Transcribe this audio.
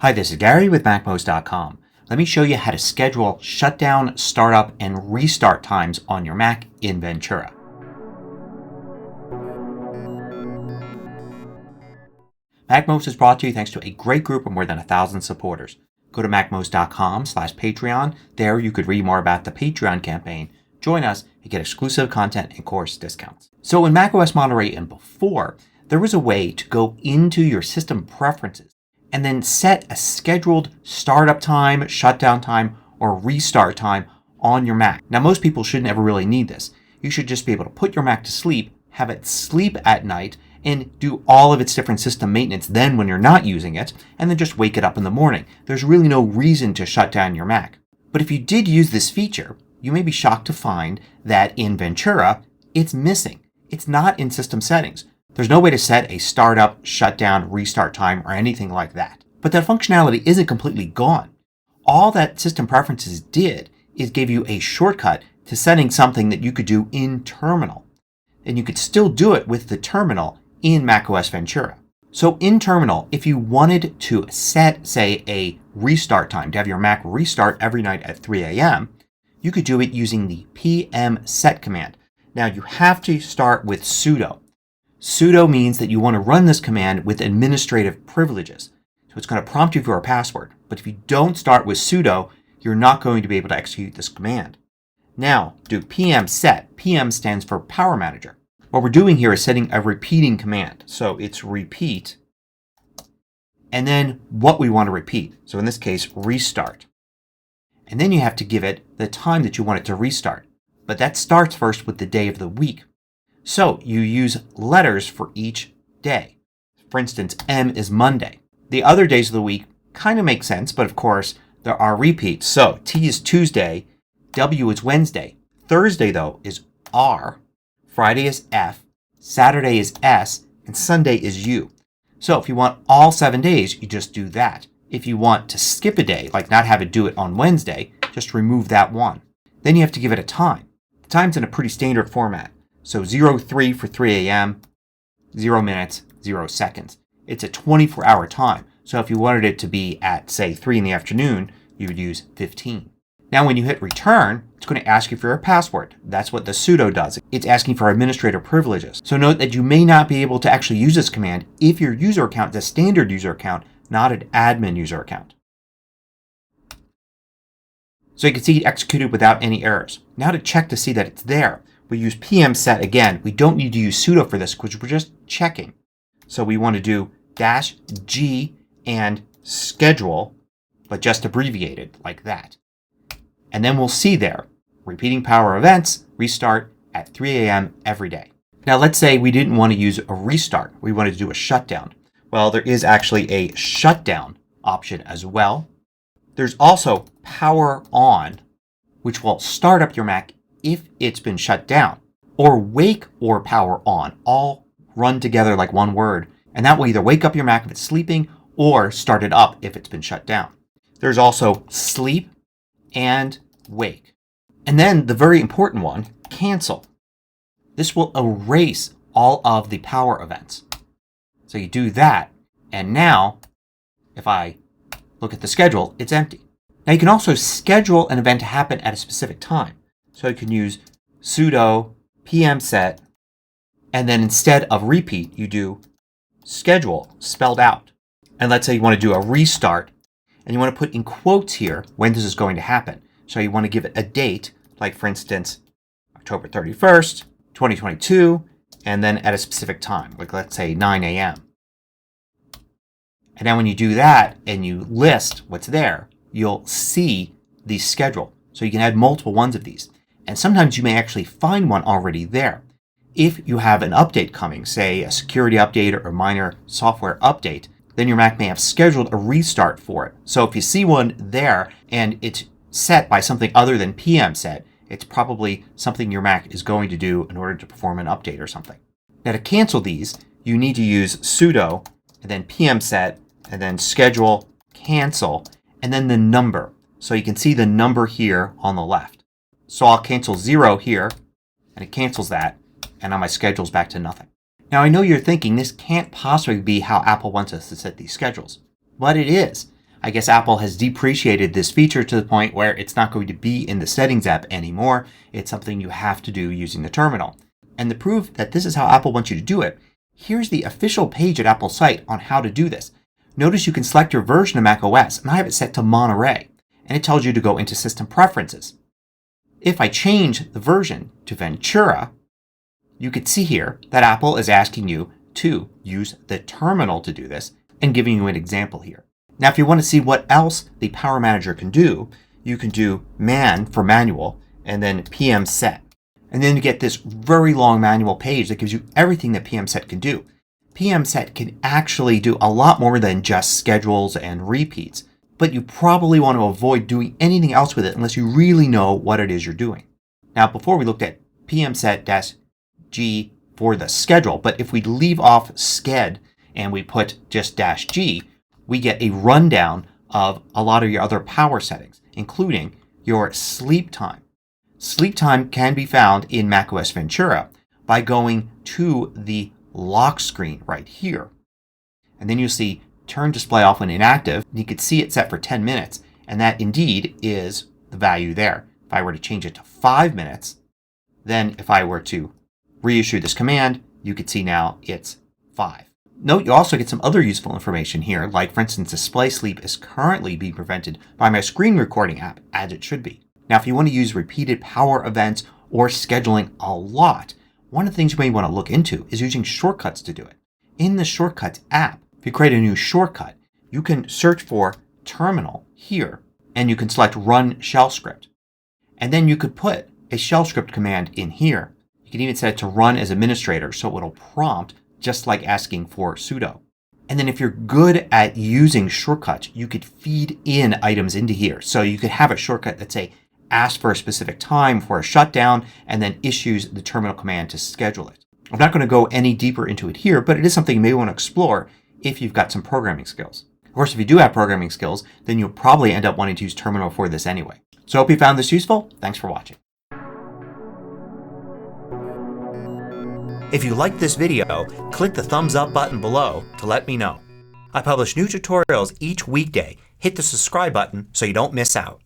Hi, this is Gary with MacMost.com. Let me show you how to schedule shutdown, startup, and restart times on your Mac in Ventura. MacMost is brought to you thanks to a great group of more than 1,000 supporters. Go to MacMost.com/Patreon. There you could read more about the Patreon campaign, join us, and get exclusive content and course discounts. So in macOS Monterey and before, there was a way to go into your system preferences and then set a scheduled startup time, shutdown time, or restart time on your Mac. Now most people shouldn't ever really need this. You should just be able to put your Mac to sleep, have it sleep at night, and do all of its different system maintenance then when you're not using it, and then just wake it up in the morning. There's really no reason to shut down your Mac. But if you did use this feature, you may be shocked to find that in Ventura, it's missing. It's not in system settings. There's no way to set a startup, shutdown, restart time, or anything like that. But that functionality isn't completely gone. All that system preferences did is give you a shortcut to setting something that you could do in terminal. And you could still do it with the terminal in macOS Ventura. So in terminal, if you wanted to set, say, a restart time, to have your Mac restart every night at 3 a.m., you could do it using the PM set command. Now you have to start with sudo. Sudo means that you want to run this command with administrative privileges. So it's going to prompt you for a password. But if you don't start with sudo, you're not going to be able to execute this command. Now do PM set. PM stands for Power Manager. What we're doing here is setting a repeating command. So it's repeat and then what we want to repeat. So in this case, restart. And then you have to give it the time that you want it to restart. But that starts first with the day of the week. So you use letters for each day. For instance, M is Monday. The other days of the week kind of make sense, but of course there are repeats. So T is Tuesday, W is Wednesday. Thursday, though, is R. Friday is F. Saturday is S. And Sunday is U. So if you want all 7 days, you just do that. If you want to skip a day, like not have it do it on Wednesday, just remove that one. Then you have to give it a time. The time's in a pretty standard format. So 03 for 3 a.m., 0 minutes, 0 seconds. It's a 24-hour time. So if you wanted it to be at, say, 3 in the afternoon, you would use 15. Now when you hit return, it's going to ask you for a password. That's what the sudo does. It's asking for administrator privileges. So note that you may not be able to actually use this command if your user account is a standard user account, not an admin user account. So you can see it executed without any errors. Now to check to see that it's there, we use PM set again. We don't need to use sudo for this because we're just checking. So we want to do -G and schedule, but just abbreviated like that. And then we'll see there, repeating power events, restart at 3 a.m. every day. Now let's say we didn't want to use a restart. We wanted to do a shutdown. Well, there is actually a shutdown option as well. There's also power on, which will start up your Mac if it's been shut down, or wake or power on, all run together like one word. And that will either wake up your Mac if it's sleeping or start it up if it's been shut down. There's also sleep and wake. And then the very important one, cancel. This will erase all of the power events. So you do that, and now if I look at the schedule, it's empty. Now you can also schedule an event to happen at a specific time. So you can use sudo PM set, and then instead of repeat, you do schedule spelled out. And let's say you want to do a restart, and you want to put in quotes here when this is going to happen. So you want to give it a date, like for instance, October 31st, 2022, and then at a specific time, like let's say 9 a.m. And now when you do that and you list what's there, you'll see the schedule. So you can add multiple ones of these. And sometimes you may actually find one already there. If you have an update coming, say a security update or a minor software update, then your Mac may have scheduled a restart for it. So if you see one there and it's set by something other than PM set, it's probably something your Mac is going to do in order to perform an update or something. Now to cancel these, you need to use sudo and then PM set and then schedule, cancel, and then the number. So you can see the number here on the left. So I'll cancel 0 here, and it cancels that, and now my schedule's back to nothing. Now I know you're thinking this can't possibly be how Apple wants us to set these schedules, but it is. I guess Apple has depreciated this feature to the point where it's not going to be in the Settings app anymore. It's something you have to do using the terminal. And to prove that this is how Apple wants you to do it, here's the official page at Apple's site on how to do this. Notice you can select your version of macOS, and I have it set to Monterey, and it tells you to go into System Preferences. If I change the version to Ventura, you can see here that Apple is asking you to use the terminal to do this and giving you an example here. Now, if you want to see what else the Power Manager can do, you can do man for manual and then PM set. And then you get this very long manual page that gives you everything that PM set can do. PM set can actually do a lot more than just schedules and repeats, but you probably want to avoid doing anything else with it unless you really know what it is you're doing. Now, before we looked at PM set-G for the schedule, but if we leave off sched and we put just -G, we get a rundown of a lot of your other power settings, including your sleep time. Sleep time can be found in macOS Ventura by going to the lock screen right here. And then you'll see turn display off when inactive. You can see it set for 10 minutes, and that indeed is the value there. If I were to change it to 5 minutes, then if I were to reissue this command, you could see now it's 5. Note you also get some other useful information here, like for instance display sleep is currently being prevented by my screen recording app, as it should be. Now if you want to use repeated power events or scheduling a lot, one of the things you may want to look into is using shortcuts to do it. In the Shortcuts app, if you create a new shortcut, you can search for terminal here and you can select run shell script. And then you could put a shell script command in here. You can even set it to run as administrator so it will prompt just like asking for sudo. And then if you're good at using shortcuts, you could feed in items into here. So you could have a shortcut that say asks for a specific time for a shutdown and then issues the terminal command to schedule it. I'm not going to go any deeper into it here, but it is something you may want to explore if you've got some programming skills. Of course, if you do have programming skills, then you'll probably end up wanting to use terminal for this anyway. So I hope you found this useful. Thanks for watching. If you liked this video, click the thumbs up button below to let me know. I publish new tutorials each weekday. Hit the subscribe button so you don't miss out.